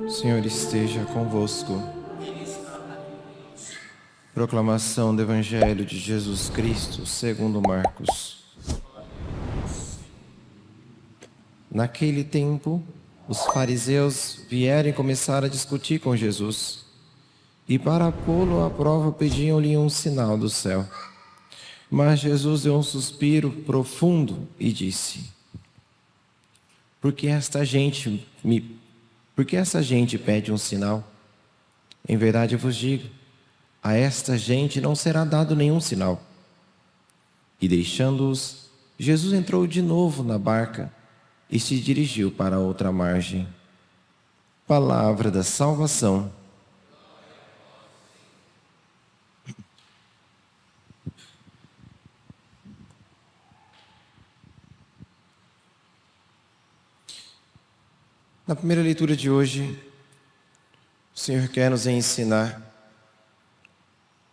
O Senhor esteja convosco. Proclamação do Evangelho de Jesus Cristo, segundo Marcos. Naquele tempo, os fariseus vieram e começaram a discutir com Jesus. E para pô-lo à prova pediam-lhe um sinal do céu. Mas Jesus deu um suspiro profundo e disse: Por que esta gente pede um sinal? Em verdade eu vos digo, a esta gente não será dado nenhum sinal. E deixando-os, Jesus entrou de novo na barca e se dirigiu para outra margem. Palavra da salvação. Na primeira leitura de hoje, o Senhor quer nos ensinar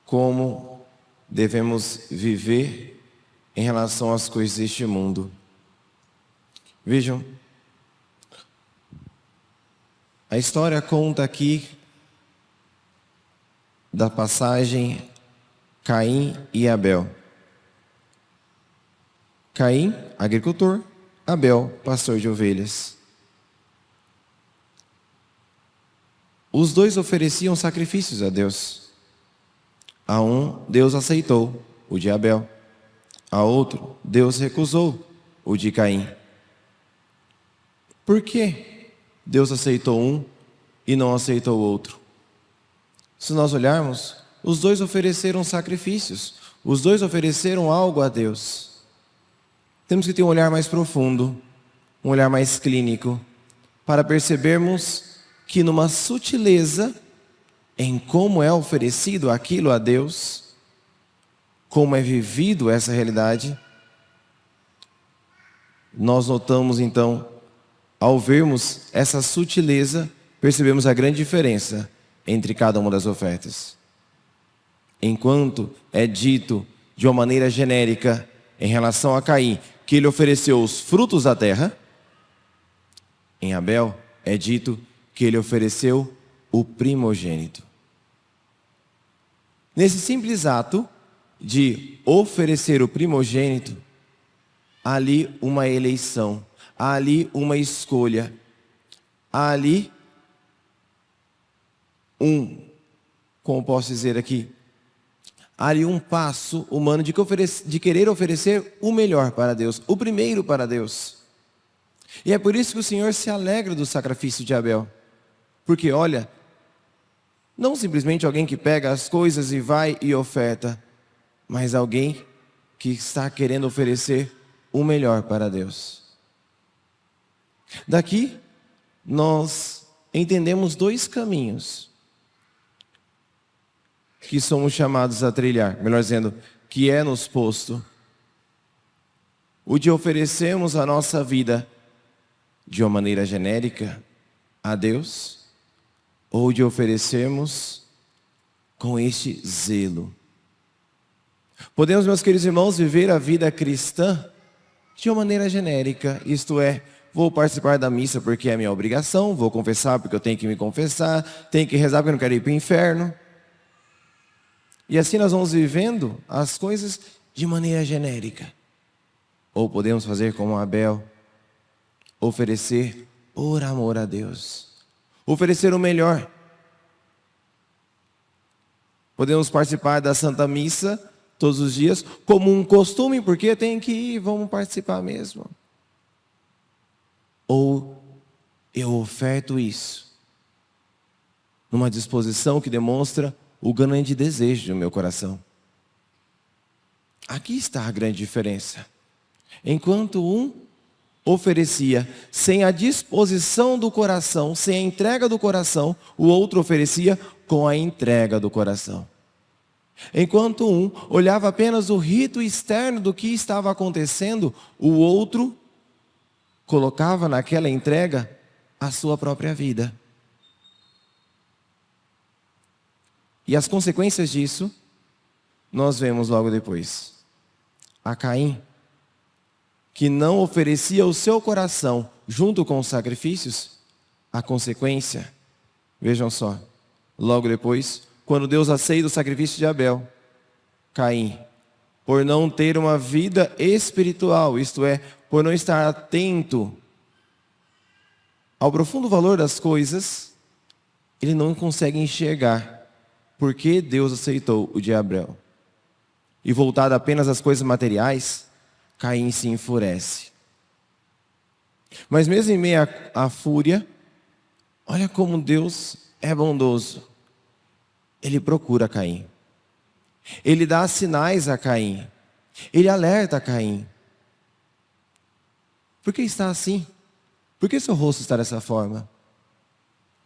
como devemos viver em relação às coisas deste mundo. Vejam, a história conta aqui da passagem Caim e Abel. Caim, agricultor, Abel, pastor de ovelhas. Os dois ofereciam sacrifícios a Deus. A um, Deus aceitou, o de Abel. A outro, Deus recusou, o de Caim. Por que Deus aceitou um e não aceitou o outro? Se nós olharmos, os dois ofereceram sacrifícios. Os dois ofereceram algo a Deus. Temos que ter um olhar mais profundo, um olhar mais clínico, para percebermos que numa sutileza em como é oferecido aquilo a Deus, como é vivido essa realidade, nós notamos então, ao vermos essa sutileza, percebemos a grande diferença entre cada uma das ofertas. Enquanto é dito de uma maneira genérica em relação a Caim, que ele ofereceu os frutos da terra, em Abel é dito que ele ofereceu o primogênito. Nesse simples ato de oferecer o primogênito, há ali uma eleição, há ali uma escolha, há ali como posso dizer aqui, há ali um passo humano de querer oferecer o melhor para Deus, o primeiro para Deus. E é por isso que o Senhor se alegra do sacrifício de Abel. Porque olha, não simplesmente alguém que pega as coisas e vai e oferta, mas alguém que está querendo oferecer o melhor para Deus. Daqui, nós entendemos dois caminhos que somos chamados a trilhar, melhor dizendo, que é nos posto. O de oferecermos a nossa vida de uma maneira genérica a Deus, ou de oferecermos com este zelo. Podemos, meus queridos irmãos, viver a vida cristã de uma maneira genérica, isto é, vou participar da missa porque é minha obrigação, vou confessar porque eu tenho que me confessar, tenho que rezar porque eu não quero ir para o inferno. E assim nós vamos vivendo as coisas de maneira genérica. Ou podemos fazer como Abel, oferecer por amor a Deus. Oferecer o melhor. Podemos participar da Santa Missa todos os dias como um costume, porque tem que ir, vamos participar mesmo. Ou eu oferto isso numa disposição que demonstra o grande desejo do meu coração. Aqui está a grande diferença. Enquanto um oferecia sem a disposição do coração, sem a entrega do coração, o outro oferecia com a entrega do coração. Enquanto um olhava apenas o rito externo do que estava acontecendo, o outro colocava naquela entrega a sua própria vida. E as consequências disso, nós vemos logo depois. A Caim, que não oferecia o seu coração junto com os sacrifícios, a consequência, vejam só, logo depois, quando Deus aceita o sacrifício de Abel, Caim, por não ter uma vida espiritual, isto é, por não estar atento ao profundo valor das coisas, ele não consegue enxergar por que Deus aceitou o de Abel. E voltado apenas às coisas materiais, Caim se enfurece. Mas mesmo em meio à fúria, olha como Deus é bondoso. Ele procura Caim. Ele dá sinais a Caim. Ele alerta Caim. Por que está assim? Por que seu rosto está dessa forma?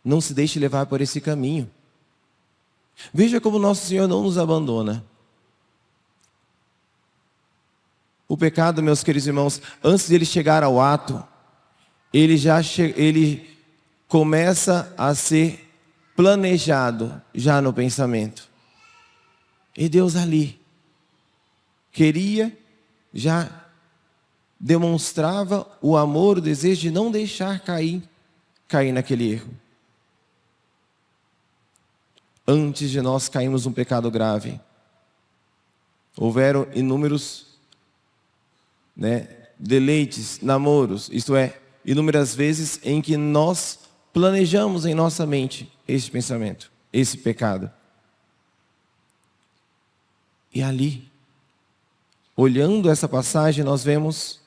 Não se deixe levar por esse caminho. Veja como nosso Senhor não nos abandona. O pecado, meus queridos irmãos, antes de ele chegar ao ato, ele começa a ser planejado já no pensamento. E Deus ali já demonstrava o amor, o desejo de não deixar cair naquele erro. Antes de nós cairmos num pecado grave, houveram inúmeros deleites, namoros, isto é, inúmeras vezes em que nós planejamos em nossa mente esse pensamento, esse pecado. E ali, olhando essa passagem, nós vemos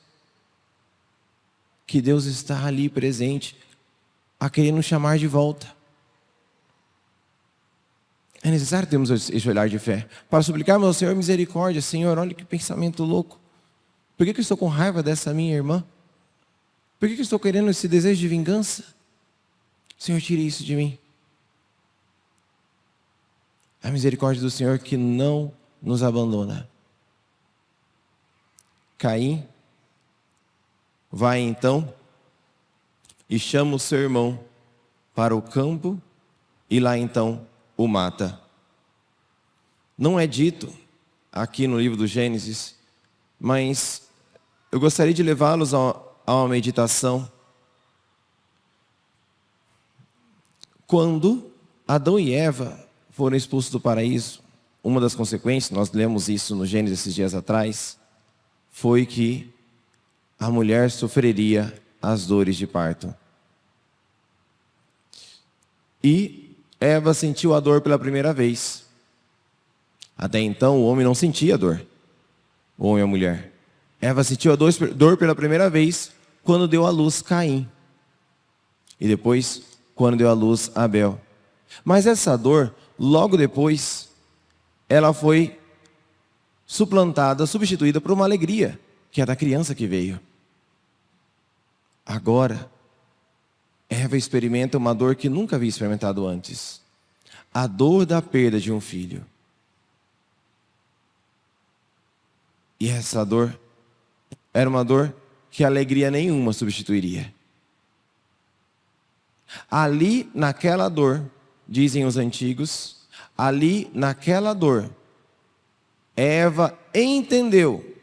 que Deus está ali presente, a querer nos chamar de volta. É necessário termos esse olhar de fé, para suplicarmos ao Senhor misericórdia. Senhor, olha que pensamento louco. Por que eu estou com raiva dessa minha irmã? Por que eu estou querendo esse desejo de vingança? Senhor, tire isso de mim. A misericórdia do Senhor que não nos abandona. Caim vai então e chama o seu irmão para o campo e lá então o mata. Não é dito aqui no livro do Gênesis, mas eu gostaria de levá-los a uma meditação. Quando Adão e Eva foram expulsos do paraíso, uma das consequências, nós lemos isso no Gênesis esses dias atrás, foi que a mulher sofreria as dores de parto. E Eva sentiu a dor pela primeira vez. Até então o homem não sentia dor, o homem e a mulher. Eva sentiu a dor pela primeira vez quando deu à luz Caim. E depois quando deu à luz Abel. Mas essa dor, logo depois, ela foi suplantada, substituída por uma alegria, que é da criança que veio. Agora, Eva experimenta uma dor que nunca havia experimentado antes. A dor da perda de um filho. E essa dor era uma dor que alegria nenhuma substituiria. Ali, naquela dor, dizem os antigos, ali, naquela dor, Eva entendeu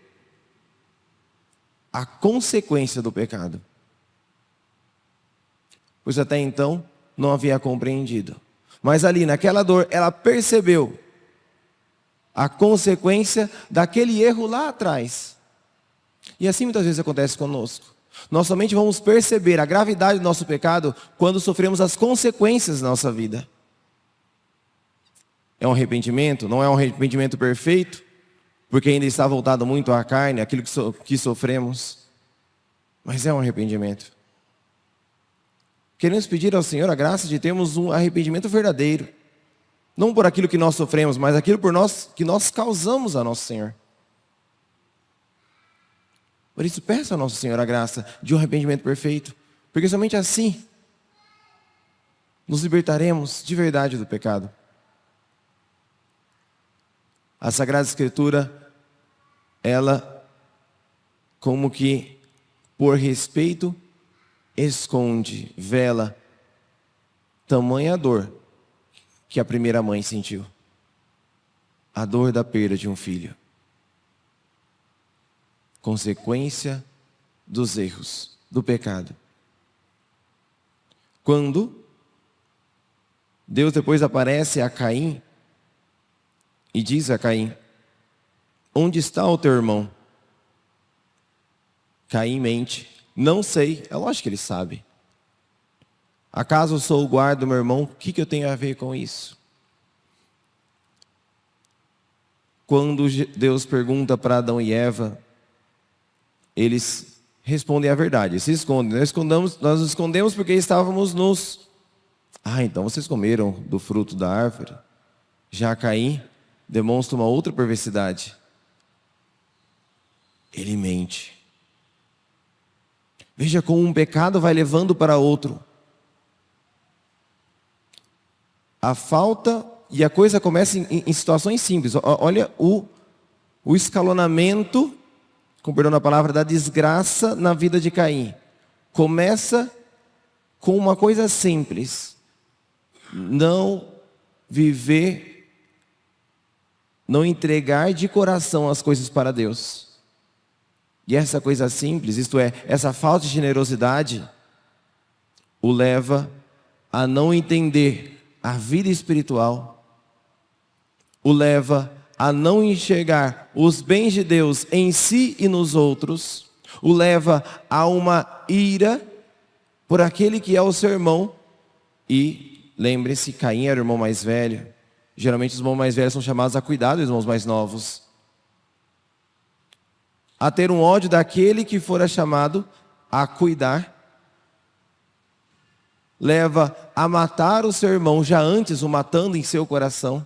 a consequência do pecado. Pois até então não havia compreendido. Mas ali, naquela dor, ela percebeu a consequência daquele erro lá atrás. E assim muitas vezes acontece conosco. Nós somente vamos perceber a gravidade do nosso pecado quando sofremos as consequências da nossa vida. É um arrependimento, não é um arrependimento perfeito, porque ainda está voltado muito à carne, aquilo que sofremos. Mas é um arrependimento. Queremos pedir ao Senhor a graça de termos um arrependimento verdadeiro. Não por aquilo que nós sofremos, mas aquilo que nós causamos a nosso Senhor. Por isso, peça ao nosso Senhor a graça de um arrependimento perfeito. Porque somente assim nos libertaremos de verdade do pecado. A Sagrada Escritura, ela, como que por respeito, esconde, vela, tamanha dor que a primeira mãe sentiu. A dor da perda de um filho. Consequência dos erros, do pecado. Quando Deus depois aparece a Caim e diz a Caim: onde está o teu irmão? Caim mente: não sei. É lógico que ele sabe. Acaso eu sou o guarda do meu irmão? O que eu tenho a ver com isso? Quando Deus pergunta para Adão e Eva, eles respondem a verdade, se escondem. Nós nos escondemos porque estávamos nus. Então vocês comeram do fruto da árvore. Já Caim demonstra uma outra perversidade. Ele mente. Veja como um pecado vai levando para outro. A falta, e a coisa começa em situações simples. Olha o escalonamento, com perdão da palavra, da desgraça na vida de Caim. Começa com uma coisa simples: não viver, não entregar de coração as coisas para Deus. E essa coisa simples, isto é, essa falta de generosidade, o leva a não entender a vida espiritual, o leva a não enxergar os bens de Deus em si e nos outros, o leva a uma ira por aquele que é o seu irmão. E lembre-se, Caim era o irmão mais velho. Geralmente os irmãos mais velhos são chamados a cuidar dos irmãos mais novos. A ter um ódio daquele que fora chamado a cuidar. Leva a matar o seu irmão, já antes o matando em seu coração.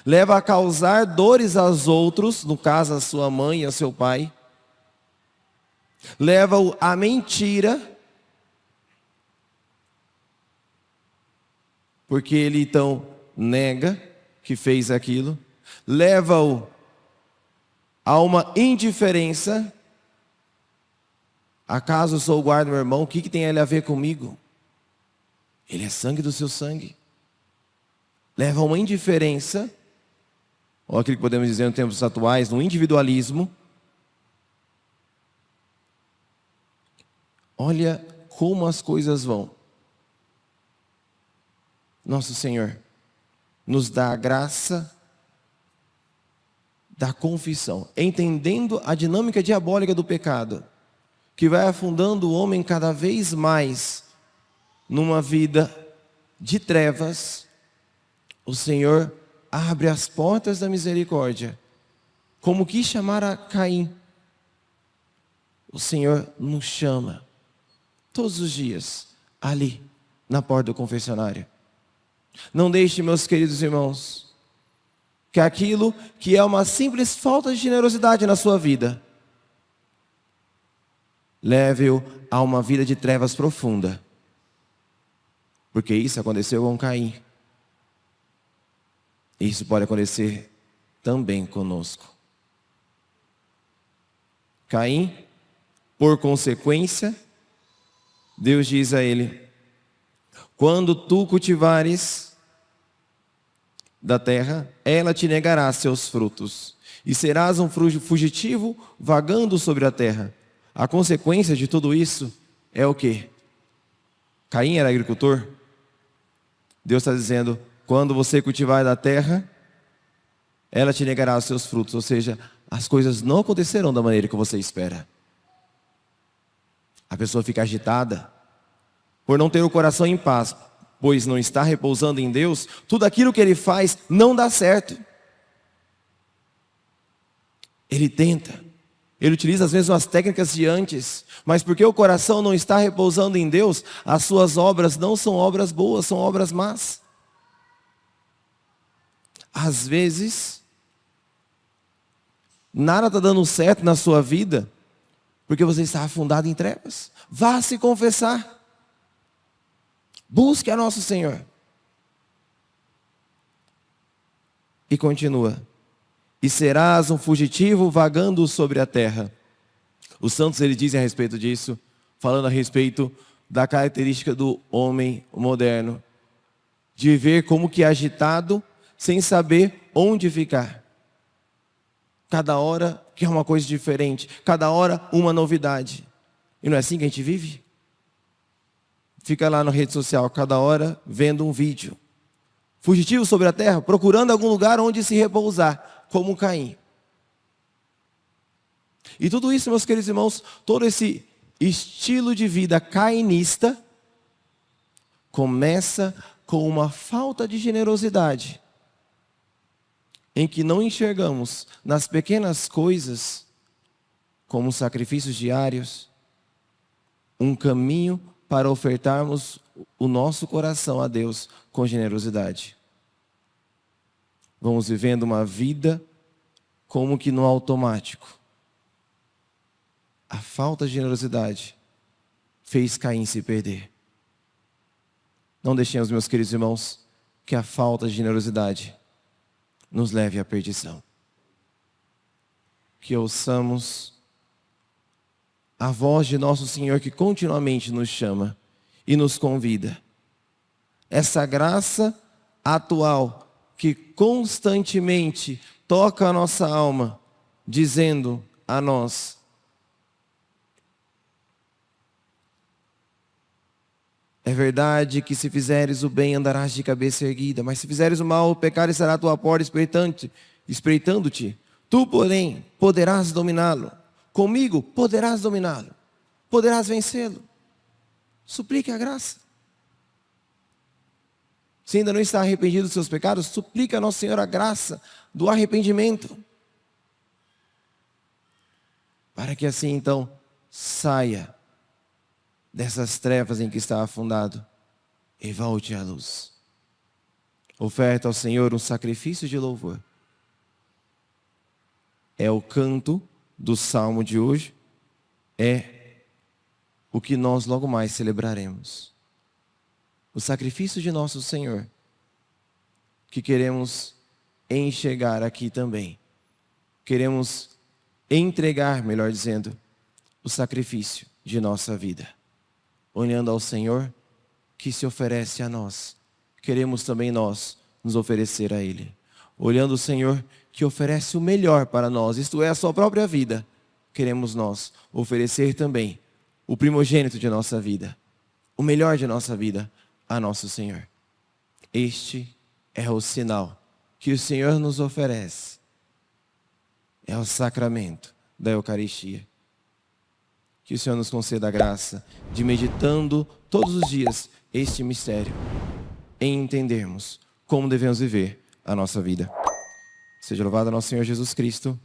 Leva a causar dores aos outros, no caso a sua mãe e ao seu pai. Leva-o à mentira, porque ele então nega que fez aquilo. Leva-o a uma indiferença. Acaso eu sou o guarda do meu irmão? O que tem ele a ver comigo? Ele é sangue do seu sangue. Leva a uma indiferença, ou aquilo que podemos dizer em tempos atuais, no individualismo. Olha como as coisas vão. Nosso Senhor nos dá a graça da confissão, entendendo a dinâmica diabólica do pecado, que vai afundando o homem cada vez mais numa vida de trevas. O Senhor abre as portas da misericórdia, como quis chamar a Caim. O Senhor nos chama todos os dias ali na porta do confessionário. Não deixe, meus queridos irmãos, que aquilo que é uma simples falta de generosidade na sua vida leve-o a uma vida de trevas profunda. Porque isso aconteceu com Caim. Isso pode acontecer também conosco. Caim, por consequência, Deus diz a ele: quando tu cultivares da terra, ela te negará seus frutos, e serás um fugitivo vagando sobre a terra. A consequência de tudo isso é o quê? Caim era agricultor. Deus está dizendo: quando você cultivar da terra, ela te negará os seus frutos. Ou seja, as coisas não acontecerão da maneira que você espera. A pessoa fica agitada por não ter o coração em paz, pois não está repousando em Deus. Tudo aquilo que ele faz não dá certo. Ele tenta, ele utiliza as mesmas técnicas de antes, mas porque o coração não está repousando em Deus, as suas obras não são obras boas, são obras más. Às vezes, nada está dando certo na sua vida, porque você está afundado em trevas. Vá se confessar. Busque a nosso Senhor. E continua: e serás um fugitivo vagando sobre a terra. Os santos, eles dizem a respeito disso, falando a respeito da característica do homem moderno, de viver como que agitado, sem saber onde ficar. Cada hora quer uma coisa diferente, cada hora uma novidade. E não é assim que a gente vive? Fica lá na rede social, cada hora, vendo um vídeo. Fugitivo sobre a terra, procurando algum lugar onde se repousar, como Caim. E tudo isso, meus queridos irmãos, todo esse estilo de vida cainista, começa com uma falta de generosidade, em que não enxergamos nas pequenas coisas, como sacrifícios diários, um caminho para ofertarmos o nosso coração a Deus com generosidade. Vamos vivendo uma vida como que no automático. A falta de generosidade fez Caim se perder. Não deixemos, meus queridos irmãos, que a falta de generosidade nos leve à perdição. Que ouçamos a voz de nosso Senhor que continuamente nos chama e nos convida. Essa graça atual que constantemente toca a nossa alma, dizendo a nós: é verdade que se fizeres o bem andarás de cabeça erguida, mas se fizeres o mal, o pecado estará à tua porta espreitando-te. Tu, porém, poderás dominá-lo. Comigo poderás dominá-lo. Poderás vencê-lo. Suplique a graça. Se ainda não está arrependido dos seus pecados, suplique a Nosso Senhor a graça do arrependimento. Para que assim então saia dessas trevas em que está afundado e volte à luz. Oferta ao Senhor um sacrifício de louvor. É o canto do salmo de hoje, é o que nós logo mais celebraremos. O sacrifício de nosso Senhor, que queremos enxergar aqui também. Queremos entregar, melhor dizendo, o sacrifício de nossa vida. Olhando ao Senhor que se oferece a nós, queremos também nós nos oferecer a Ele. Olhando o Senhor que oferece o melhor para nós, isto é, a sua própria vida, queremos nós oferecer também o primogênito de nossa vida, o melhor de nossa vida a nosso Senhor. Este é o sinal que o Senhor nos oferece. É o sacramento da Eucaristia. Que o Senhor nos conceda a graça de, meditando todos os dias este mistério, em entendermos como devemos viver a nossa vida. Seja louvado nosso Senhor Jesus Cristo.